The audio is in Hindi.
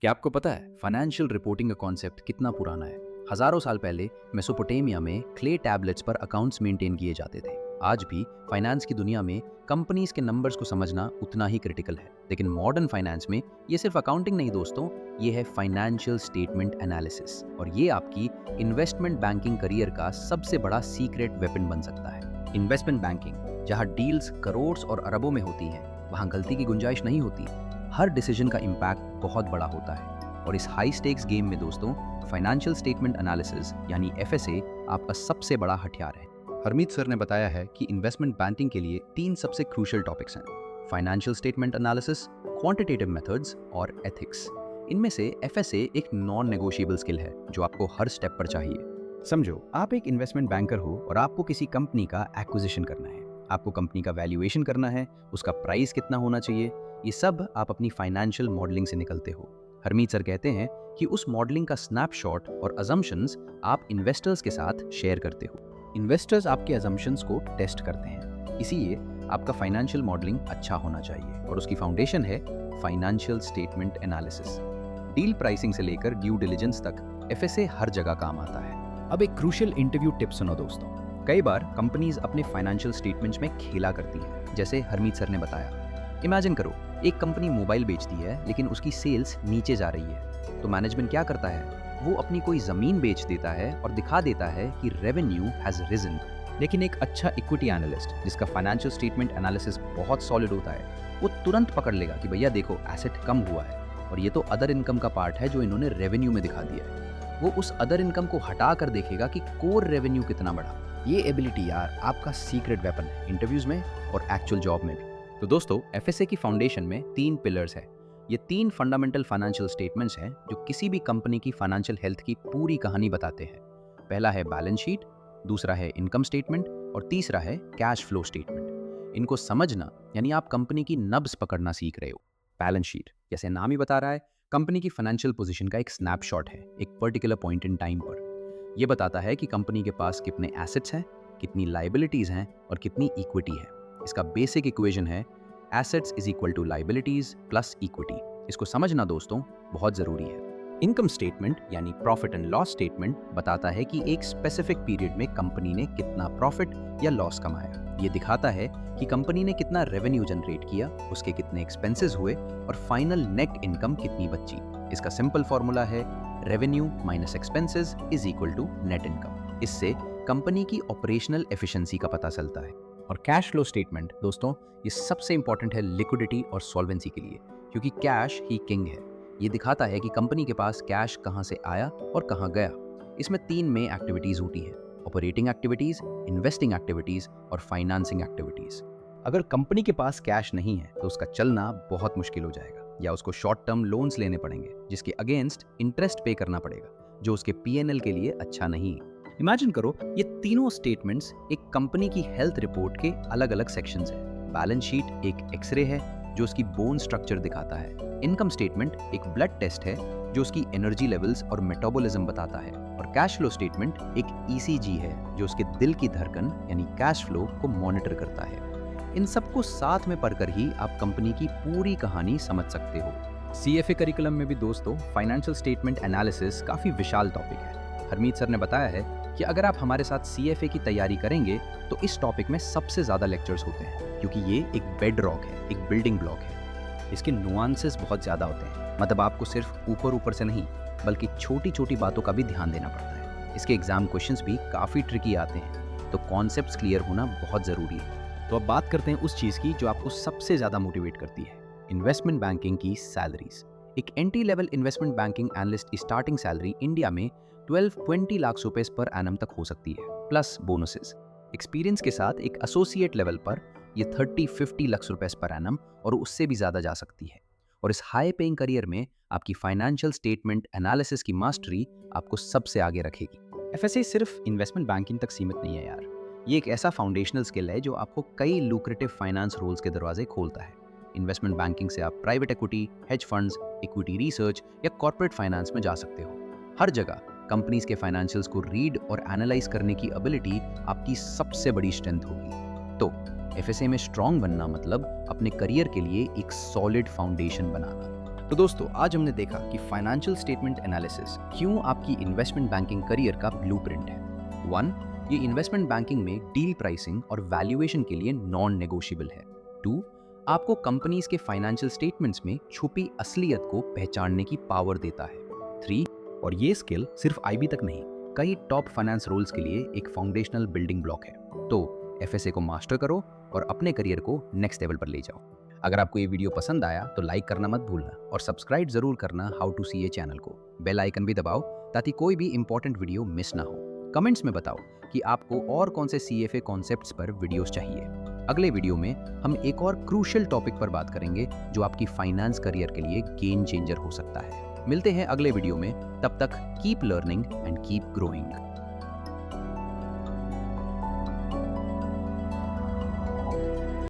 क्या आपको पता है फाइनेंशियल रिपोर्टिंग का कॉन्सेप्ट कितना पुराना है? हजारों साल पहले मेसोपोटामिया में क्ले टैबलेट्स पर अकाउंट्स मेंटेन किए जाते थे। आज भी फाइनेंस की दुनिया में कंपनीज के नंबर्स को समझना उतना ही क्रिटिकल है। लेकिन मॉडर्न फाइनेंस में ये सिर्फ अकाउंटिंग नहीं दोस्तों, ये है फाइनेंशियल स्टेटमेंट एनालिसिस, और ये आपकी इन्वेस्टमेंट बैंकिंग करियर का सबसे बड़ा सीक्रेट वेपन बन सकता है। इन्वेस्टमेंट बैंकिंग, जहाँ डील्स करोड़ और अरबों में होती हैं, वहाँ गलती की गुंजाइश नहीं होती। हर डिसीजन का इम्पैक्ट बहुत बड़ा होता है, और इस हाई स्टेक्स गेम में दोस्तों फाइनेंशियल स्टेटमेंट एनालिसिस यानी एफएसए आपका सबसे बड़ा हथियार है। हरमीत सर ने बताया है कि इन्वेस्टमेंट बैंकिंग के लिए 3 सबसे क्रूशियल टॉपिक्स हैं: financial statement analysis, quantitative methods और एथिक्स। इनमें से एफएसए एक नॉन नेगोशिएबल स्किल है जो आपको हर स्टेप पर चाहिए। समझो, आप एक इन्वेस्टमेंट बैंकर हो और आपको किसी कंपनी का एक्विजिशन करना है। आपको कंपनी का वैल्यूएशन करना है, उसका प्राइस कितना होना चाहिए, ये सब आप अपनी फाइनेंशियल मॉडलिंग से निकलते हो। हरमीत सर कहते हैं कि उस मॉडलिंग का स्नैपशॉट और अजम्पशंस आप इन्वेस्टर्स के साथ शेयर करते हो। इन्वेस्टर्स आपके अजम्पशंस को टेस्ट करते हैं, इसीलिए आपका फाइनेंशियल मॉडलिंग अच्छा होना चाहिए, और उसकी फाउंडेशन है financial statement analysis. Deal pricing से लेकर ड्यू डिलिजेंस तक एफएसए हर जगह काम आता है। अब एक क्रूशियल इंटरव्यू टिप सुनो दोस्तों। कई बार कंपनीज अपने फाइनेंशियल स्टेटमेंट्स में खेला करती हैं, जैसे हरमीत सर ने बताया। इमेजिन करो, एक कंपनी मोबाइल बेचती है लेकिन उसकी सेल्स नीचे जा रही है, तो मैनेजमेंट क्या करता है? वो अपनी कोई जमीन बेच देता है और दिखा देता है कि रेवेन्यू हैज रिजन। लेकिन एक अच्छा इक्विटी एनालिस्ट जिसका फाइनेंशियल स्टेटमेंट एनालिसिस बहुत सॉलिड होता है, वो तुरंत पकड़ लेगा कि भैया देखो, एसेट कम हुआ है और ये तो अदर इनकम का पार्ट है जो इन्होंने रेवेन्यू में दिखा दिया है। वो उस अदर इनकम को हटा कर देखेगा कि कोर रेवेन्यू कितना बढ़ा। ये एबिलिटी यार आपका सीक्रेट वेपन है, इंटरव्यूज में और एक्चुअल जॉब में भी। तो दोस्तों, एफएसए की फाउंडेशन में 3 पिलर्स है। ये 3 फंडामेंटल फाइनेंशियल स्टेटमेंट्स हैं जो किसी भी कंपनी की फाइनेंशियल हेल्थ की पूरी कहानी बताते हैं। पहला है बैलेंस शीट, दूसरा है इनकम स्टेटमेंट और तीसरा है कैश फ्लो स्टेटमेंट। इनको समझना यानी आप कंपनी की नब्ज पकड़ना सीख रहे हो। बैलेंस शीट, जैसे नाम ही बता रहा है, कंपनी की फाइनेंशियल पोजीशन का एक स्नैपशॉट है एक पर्टिकुलर पॉइंट इन टाइम पर। यह बताता है कि कंपनी के पास कितने एसेट्स हैं, कितनी लाइबिलिटीज हैं और कितनी इक्विटी है। इसका बेसिक इक्वेशन है assets is equal to liabilities plus equity. इसको समझना दोस्तों बहुत जरूरी है। इनकम स्टेटमेंट यानी प्रॉफिट एंड लॉस स्टेटमेंट बताता है कि एक स्पेसिफिक पीरियड में कंपनी ने कितना प्रॉफिट या लॉस कमाया। ये दिखाता है कि कंपनी ने कितना रेवेन्यू जनरेट किया, उसके कितने एक्सपेंसेस हुए और फाइनल नेट इनकम कितनी बची। इसका सिंपल फॉर्मूला है revenue minus expenses is equal to net income. इससे कंपनी की ऑपरेशनल एफिशिएंसी का पता चलता है। और कैश फ्लो स्टेटमेंट दोस्तों, ये सबसे इंपॉर्टेंट है लिक्विडिटी और सॉल्वेंसी के लिए, क्योंकि कैश ही किंग है। ये दिखाता है कि कंपनी के पास कैश कहाँ से आया और कहाँ गया। इसमें 3 मेन एक्टिविटीज होती हैं: ऑपरेटिंग एक्टिविटीज, इन्वेस्टिंग एक्टिविटीज और फाइनेंसिंग एक्टिविटीज। अगर कंपनी के पास कैश नहीं है तो उसका चलना बहुत मुश्किल हो जाएगा, या उसको शॉर्ट टर्म लोन्स लेने पड़ेंगे जिसके अगेंस्ट इंटरेस्ट पे करना पड़ेगा, जो उसके पीएनएल के लिए अच्छा नहीं है। इमेजिन करो, ये तीनों स्टेटमेंट्स एक कंपनी की हेल्थ रिपोर्ट के अलग अलग सेक्शंस हैं। बैलेंस शीट एक एक्सरे है जो उसकी बोन स्ट्रक्चर दिखाता है। इनकम स्टेटमेंट एक ब्लड टेस्ट है जो उसकी एनर्जी लेवल्स और मेटाबॉलिज्म बताता है। और कैश फ्लो स्टेटमेंट एक ईसीजी है जो उसके दिल की धड़कन यानी कैश फ्लो को मॉनिटर करता है। इन सबको साथ में पढ़कर ही आप कंपनी की पूरी कहानी समझ सकते हो। सीएफए करिकुलम में भी दोस्तों फाइनेंशियल स्टेटमेंट एनालिसिस काफी विशाल टॉपिक है। हरमीत सर ने बताया है कि अगर आप हमारे साथ सीएफए की तैयारी करेंगे तो इस टॉपिक में सबसे ज्यादा लेक्चर्स होते हैं, क्योंकि ये एक बेड रॉक है, एक बिल्डिंग ब्लॉक है। इसके नुआंसेस बहुत ज्यादा होते हैं, मतलब आपको सिर्फ ऊपर ऊपर से नहीं बल्कि छोटी छोटी बातों का भी ध्यान देना पड़ता है। इसके एग्जाम क्वेश्चंस भी काफी ट्रिकी आते हैं, तो कॉन्सेप्ट्स क्लियर होना बहुत जरूरी है। तो अब बात करते हैं उस चीज की जो आपको सबसे ज्यादा मोटिवेट करती है, इन्वेस्टमेंट बैंकिंग की सैलरीज। एक entry level investment banking analyst की स्टार्टिंग सैलरी इंडिया में 12-20 लाख रुपए पर एनम तक हो सकती है, प्लस बोनसेस। एक्सपीरियंस के साथ एक एसोसिएट लेवल पर ये 30-50 लाख रुपए पर एनम और उससे भी ज्यादा जा सकती है। और इस हाई पेइंग करियर में आपकी फाइनेंशियल स्टेटमेंट एनालिसिस की मास्टरी आपको सबसे आगे रखेगी। एफएसए सिर्फ इन्वेस्टमेंट बैंकिंग तक सीमित नहीं है यार, ये एक ऐसा फाउंडेशनल स्किल है जो आपको कई लुक्रेटिव फाइनेंस रोल्स के दरवाजे खोलता है। इन्वेस्टमेंट बैंकिंग से आप private equity, hedge funds, equity research या कॉर्पोरेट फाइनेंस में जा सकते हो। हर जगह कंपनीज के फाइनेंशियल्स को रीड और एनालाइज करने की एबिलिटी आपकी सबसे बड़ी स्ट्रेंथ होगी। तो एफएसए में स्ट्रांग बनना मतलब अपने करियर के लिए एक सॉलिड फाउंडेशन बनाना। तो दोस्तों, आज हमने देखा कि फाइनेंशियल स्टेटमेंट एनालिसिस क्यों आपकी इन्वेस्टमेंट बैंकिंग करियर का ब्लूप्रिंट है। 1. ये इन्वेस्टमेंट बैंकिंग में डील प्राइसिंग और वैल्यूएशन के लिए नॉन नेगोशिएबल है। 2. आपको कंपनीज के फाइनेंशियल स्टेटमेंट्स में छुपी असलियत को पहचानने की पावर देता है। 3. और ये स्किल सिर्फ आईबी तक नहीं, कई टॉप फाइनेंस रोल्स के लिए एक फाउंडेशनल बिल्डिंग ब्लॉक है। तो एफएसए को मास्टर करो और अपने करियर को नेक्स्ट लेवल पर ले जाओ। अगर आपको ये वीडियो पसंद आया तो लाइक करना मत भूलना और सब्सक्राइब जरूर करना हाउ टू सीए चैनल को। बेल आइकन भी दबाओ ताकि कोई भी इंपॉर्टेंट वीडियो मिस ना हो। कमेंट्स में बताओ कि आपको और कौन से सीएफए कॉन्सेप्ट्स पर वीडियोस चाहिए। अगले वीडियो में हम एक और क्रूशियल टॉपिक पर बात करेंगे जो आपकी फाइनेंस करियर के लिए गेम चेंजर हो सकता है। मिलते हैं अगले वीडियो में, तब तक keep learning and keep growing.